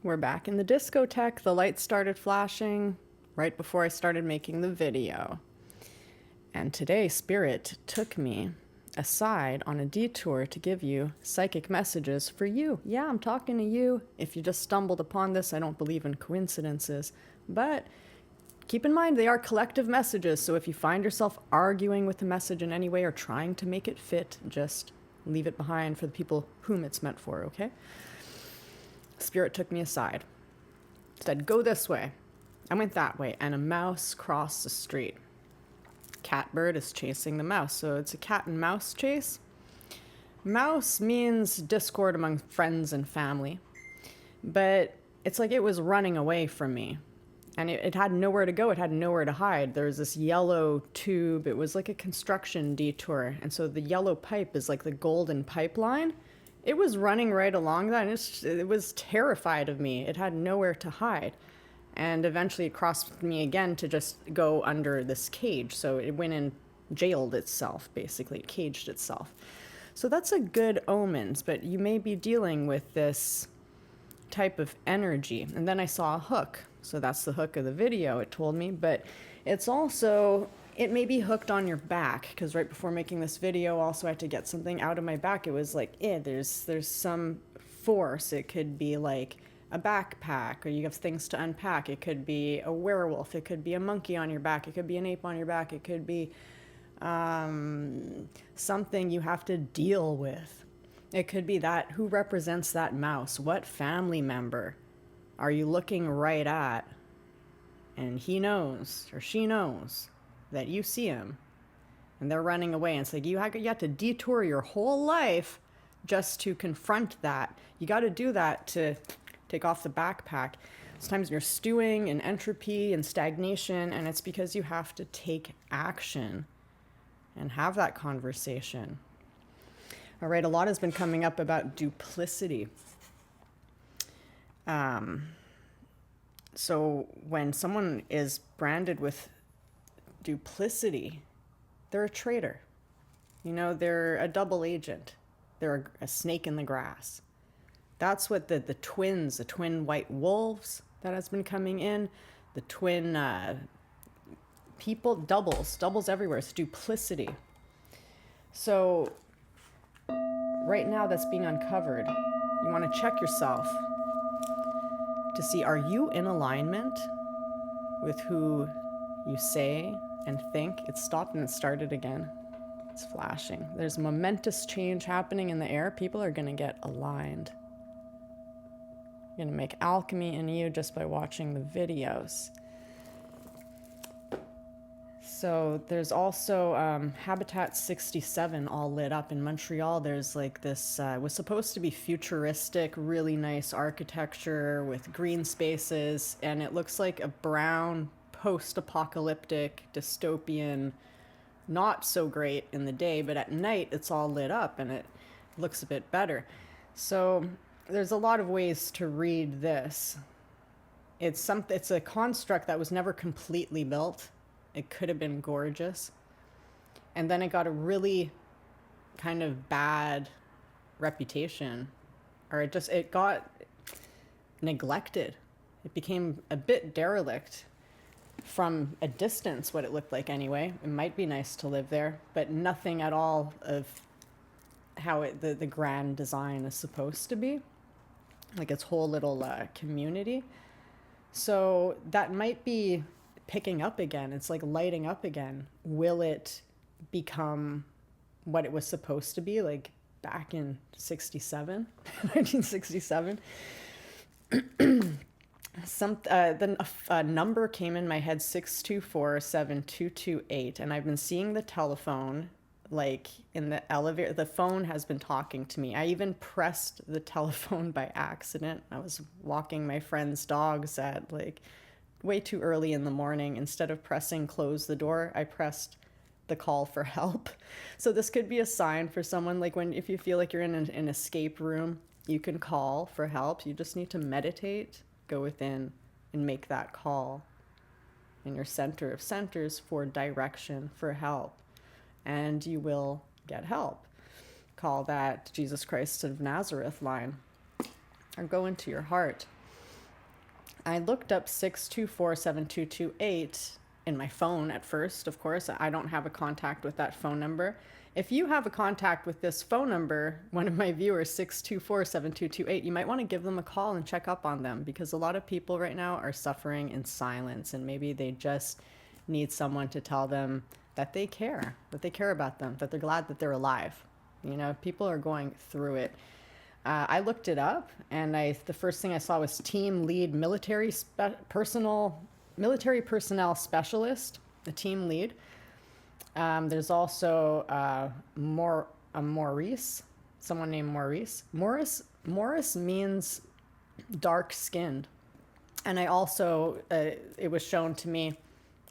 We're back in the discotheque. The lights started flashing right before I started making the video. And today, Spirit took me aside on a detour to give you psychic messages for you. Yeah, I'm talking to you. If you just stumbled upon this, I don't believe in coincidences. But keep in mind, they are collective messages. So if you find yourself arguing with the message in any way or trying to make it fit, just leave it behind for the people whom it's meant for, okay? Spirit took me aside. Said, go this way. I went that way, and a mouse crossed the street. Catbird is chasing the mouse, so it's a cat and mouse chase. Mouse means discord among friends and family, but it's like it was running away from me, and it had nowhere to go. It had nowhere to hide. There was this yellow tube. It was like a construction detour, and so the yellow pipe is like the golden pipeline. It was running right along that, and it was terrified of me. It had nowhere to hide. And eventually it crossed me again to just go under this cage. So it went and jailed itself, basically. It caged itself. So that's a good omens, but you may be dealing with this type of energy. And then I saw a hook. So that's the hook of the video, it told me. But it's also, it may be hooked on your back, because right before making this video, also I had to get something out of my back. It was like, there's some force. It could be like a backpack, or you have things to unpack. It could be a werewolf. It could be a monkey on your back. It could be an ape on your back. It could be something you have to deal with. It could be that, who represents that mouse? What family member are you looking right at? And he knows, or she knows, that you see him, and they're running away. And it's like you have to detour your whole life just to confront that. You got to do that to take off the backpack. Sometimes you're stewing in entropy and stagnation, and it's because you have to take action and have that conversation. All right, a lot has been coming up about duplicity. So when someone is branded with duplicity, they're a traitor. You know, they're a double agent. They're a snake in the grass. That's what the twins, the twin white wolves that has been coming in, the twin people, doubles everywhere. It's duplicity. So right now that's being uncovered. You want to check yourself to see, are you in alignment with who you say and think? It stopped and it started again. It's flashing. There's momentous change happening in the air. People are going to get aligned. You're going to make alchemy in you just by watching the videos. So there's also Habitat 67 all lit up in Montreal. There's like this, was supposed to be futuristic, really nice architecture with green spaces, and it looks like a brown, post-apocalyptic, dystopian, not so great in the day, but at night it's all lit up and it looks a bit better. So there's a lot of ways to read this. It's a construct that was never completely built. It could have been gorgeous. And then it got a really kind of bad reputation, or it got neglected. It became a bit derelict from a distance, what it looked like anyway. It might be nice to live there, but nothing at all of how the grand design is supposed to be, like its whole little community. So that might be picking up again. It's like lighting up again. Will it become what it was supposed to be, like back in 67, 1967? Then a number came in my head, 6247228, and I've been seeing the telephone, like in the elevator. The phone has been talking to me. I even pressed the telephone by accident. I was walking my friend's dogs at like way too early in the morning. Instead of pressing close the door, I pressed the call for help. So this could be a sign for someone, like if you feel like you're in an escape room, you can call for help. You just need to meditate, go within, and make that call in your center of centers for direction, for help, and you will get help. Call that Jesus Christ of Nazareth line, or go into your heart. I looked up 6247228 in my phone at first. Of course, I don't have a contact with that phone number. If you have a contact with this phone number, one of my viewers, 6247228, you might want to give them a call and check up on them, because a lot of people right now are suffering in silence, and maybe they just need someone to tell them that they care about them, that they're glad that they're alive. You know, people are going through it. I looked it up, and the first thing I saw was team lead military personnel specialist, the team lead. There's also Maurice, someone named Maurice. Morris means dark skinned, and I also it was shown to me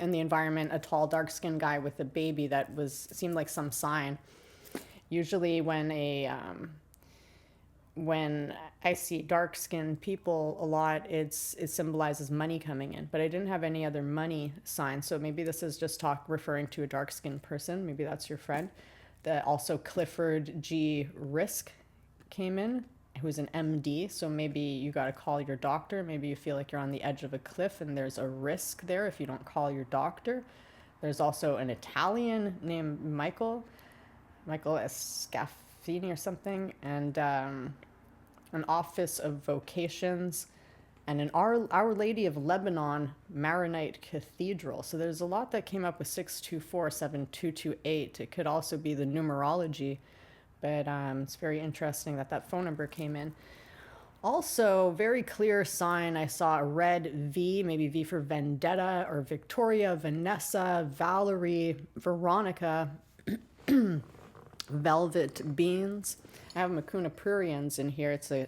in the environment a tall, dark skinned guy with a baby that seemed like some sign. Usually when I see dark-skinned people a lot, it symbolizes money coming in. But I didn't have any other money signs, so maybe this is just referring to a dark-skinned person. Maybe that's your friend. Also, Clifford G. Risk came in, who's an MD, so maybe you got to call your doctor. Maybe you feel like you're on the edge of a cliff and there's a risk there if you don't call your doctor. There's also an Italian named Michael Escaffini or something, and an Office of Vocations, and an Our Lady of Lebanon Maronite Cathedral. So there's a lot that came up with 6247228. It could also be the numerology, but it's very interesting that phone number came in. Also, very clear sign, I saw a red V, maybe V for Vendetta, or Victoria, Vanessa, Valerie, Veronica, Velvet Beans. I have Mucuna pruriens in here. It's a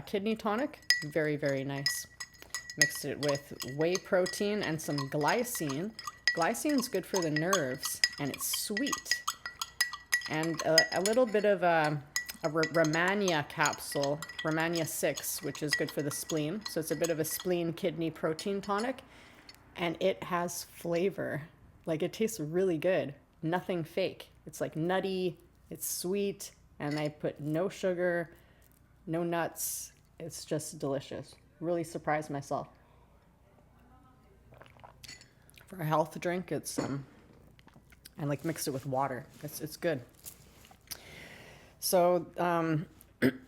kidney tonic. Very, very nice. Mixed it with whey protein and some glycine. Glycine's good for the nerves, and it's sweet. And a little bit of a Romania capsule, Romania 6, which is good for the spleen. So it's a bit of a spleen kidney protein tonic, and it has flavor. Like, it tastes really good. Nothing fake. It's like nutty, it's sweet, and I put no sugar, no nuts. It's just delicious. Really surprised myself. For a health drink, it's and like mixed it with water. It's good. So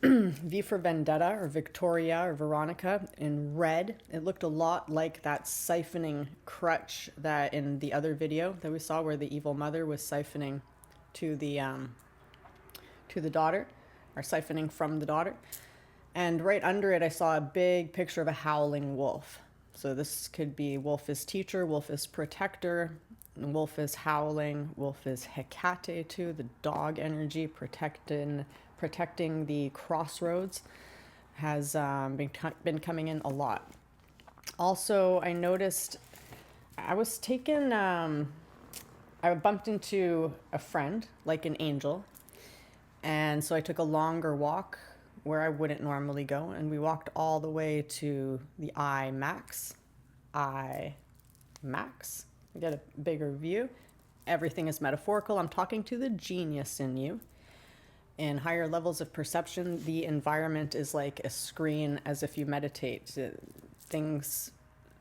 V for Vendetta, or Victoria, or Veronica in red. It looked a lot like that siphoning crutch that in the other video that we saw, where the evil mother was siphoning to the daughter, or siphoning from the daughter. And right under it, I saw a big picture of a howling wolf. So this could be wolf is teacher, wolf is protector, wolf is howling, wolf is Hecate too, the dog energy, protecting the crossroads, has been coming in a lot. Also, I noticed I bumped into a friend, like an angel, and so I took a longer walk where I wouldn't normally go, and we walked all the way to the IMAX. I get a bigger view. Everything is metaphorical. I'm talking to the genius in you. In higher levels of perception, the environment is like a screen, as if you meditate. Things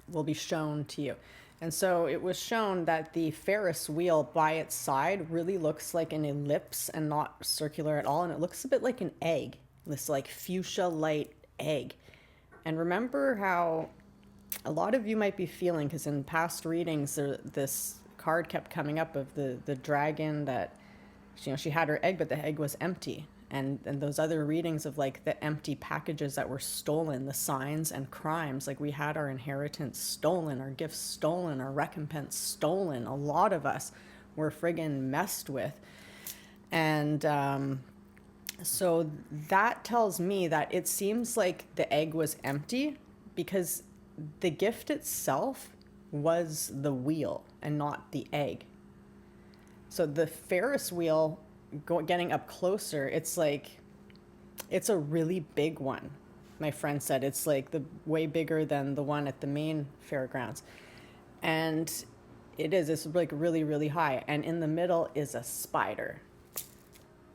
will be shown to you. And so it was shown that the Ferris wheel by its side really looks like an ellipse and not circular at all. And it looks a bit like an egg, this like fuchsia light egg. And remember how a lot of you might be feeling, because in past readings, this card kept coming up of the dragon that, you know, she had her egg, but the egg was empty. And those other readings of like the empty packages that were stolen, the signs and crimes, like we had our inheritance stolen, our gifts stolen, our recompense stolen. A lot of us were friggin' messed with. And so that tells me that it seems like the egg was empty, because the gift itself was the wheel and not the egg. So the Ferris wheel, getting up closer, it's a really big one. My friend said it's like way bigger than the one at the main fairgrounds. And it's like really, really high. And in the middle is a spider,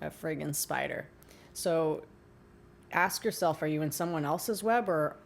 a friggin' spider. So ask yourself, are you in someone else's web, or